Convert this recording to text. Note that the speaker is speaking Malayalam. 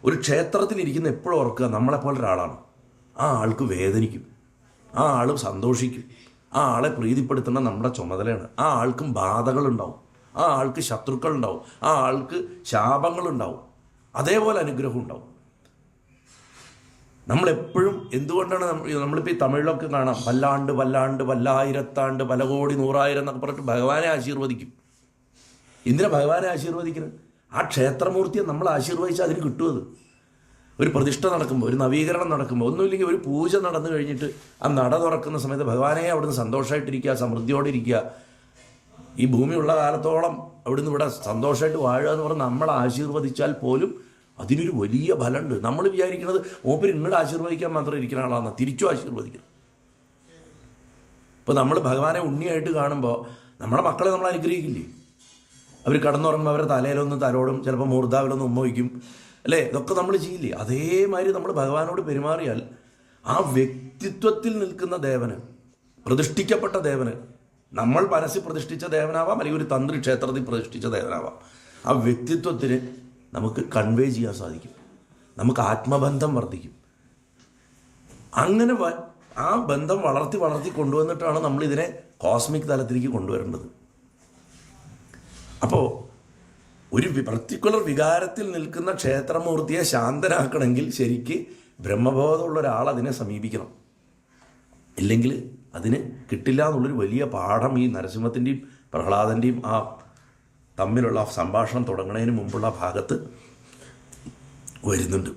ഒരു ക്ഷേത്രത്തിലിരിക്കുന്ന എപ്പോഴും ഓർക്കുക നമ്മളെപ്പോലെ ഒരാളാണ്. ആ ആൾക്ക് വേദനിക്കും, ആ ആൾ സന്തോഷിക്കും, ആ ആളെ പ്രീതിപ്പെടുത്തുന്ന നമ്മുടെ ചുമതലയാണ്. ആ ആൾക്കും ബാധകളുണ്ടാവും, ആ ആൾക്ക് ശത്രുക്കളുണ്ടാവും, ആ ആൾക്ക് ശാപങ്ങളുണ്ടാവും, അതേപോലെ അനുഗ്രഹം ഉണ്ടാവും. നമ്മളെപ്പോഴും എന്തുകൊണ്ടാണ് നമ്മളിപ്പോൾ ഈ തമിഴിലൊക്കെ കാണാം, വല്ലാണ്ട് വല്ലാണ്ട് വല്ലായിരത്താണ്ട് പല കോടി നൂറായിരം എന്നൊക്കെ പറഞ്ഞിട്ട് ഭഗവാനെ ആശീർവദിക്കും. എന്തിനാ ഭഗവാനെ ആശീർവദിക്കുന്നത്? ആ ക്ഷേത്രമൂർത്തിയെ നമ്മൾ ആശീർവദിച്ചാൽ അതിന് കിട്ടുമത്. ഒരു പ്രതിഷ്ഠ നടക്കുമ്പോൾ, ഒരു നവീകരണം നടക്കുമ്പോൾ, ഒന്നുമില്ലെങ്കിൽ ഒരു പൂജ നടന്നു കഴിഞ്ഞിട്ട് ആ നട തുറക്കുന്ന സമയത്ത് ഭഗവാനെ അവിടുന്ന് സന്തോഷമായിട്ടിരിക്കുക, സമൃദ്ധിയോടെ ഇരിക്കുക, ഈ ഭൂമിയുള്ള കാലത്തോളം അവിടുന്ന് ഇവിടെ സന്തോഷമായിട്ട് വാഴുക എന്ന് പറഞ്ഞ് നമ്മൾ ആശീർവദിച്ചാൽ പോലും അതിനൊരു വലിയ ഫലമുണ്ട്. നമ്മൾ വിചാരിക്കുന്നത് മൂപ്പര് ഇങ്ങോട്ട് ആശീർവദിക്കാൻ മാത്രം ഇരിക്കുന്ന ആളാണെന്ന്, തിരിച്ചും ആശീർവദിക്കണം. ഇപ്പോൾ നമ്മൾ ഭഗവാനെ ഉണ്ണിയായിട്ട് കാണുമ്പോൾ നമ്മുടെ മക്കളെ നമ്മൾ അനുഗ്രഹിക്കില്ലേ? അവർ കടന്നുറങ്ങുമ്പോൾ അവരുടെ തലയിലൊന്ന് തലോടും, ചിലപ്പോൾ മൂർധാവിലൊന്ന് ഉമ്മ വയ്ക്കും, അല്ലേ? ഇതൊക്കെ നമ്മൾ ചെയ്യില്ലേ? അതേമാതിരി നമ്മൾ ഭഗവാനോട് പെരുമാറിയാൽ ആ വ്യക്തിത്വത്തിൽ നിൽക്കുന്ന ദേവന്, പ്രതിഷ്ഠിക്കപ്പെട്ട ദേവന്, നമ്മൾ മനസ്സിൽ പ്രതിഷ്ഠിച്ച ദേവനാവാം, അല്ലെങ്കിൽ ഒരു തന്ത്രി ക്ഷേത്രത്തിൽ പ്രതിഷ്ഠിച്ച ദേവനാവാം, ആ വ്യക്തിത്വത്തിന് നമുക്ക് കൺവേ ചെയ്യാൻ സാധിക്കും, നമുക്ക് ആത്മബന്ധം വർദ്ധിക്കും. അങ്ങനെ ആ ബന്ധം വളർത്തി വളർത്തി കൊണ്ടുവന്നിട്ടാണ് നമ്മളിതിനെ കോസ്മിക് തലത്തിലേക്ക് കൊണ്ടുവരേണ്ടത്. അപ്പോൾ ഒരു പർട്ടിക്കുലർ വികാരത്തിൽ നിൽക്കുന്ന ക്ഷേത്രമൂർത്തിയെ ശാന്തനാക്കണമെങ്കിൽ ശരിക്ക് ബ്രഹ്മബോധമുള്ള ഒരാൾ അതിനെ സമീപിക്കണം. ഇല്ലെങ്കിൽ അതിന് കിട്ടില്ല എന്നുള്ളൊരു വലിയ പാഠം ഈ നരസിംഹത്തിൻ്റെയും പ്രഹ്ലാദൻ്റെയും ആ തമ്മിലുള്ള സംഭാഷണം തുടങ്ങുന്നതിന് മുമ്പുള്ള ഭാഗത്ത് വരുന്നുണ്ട്.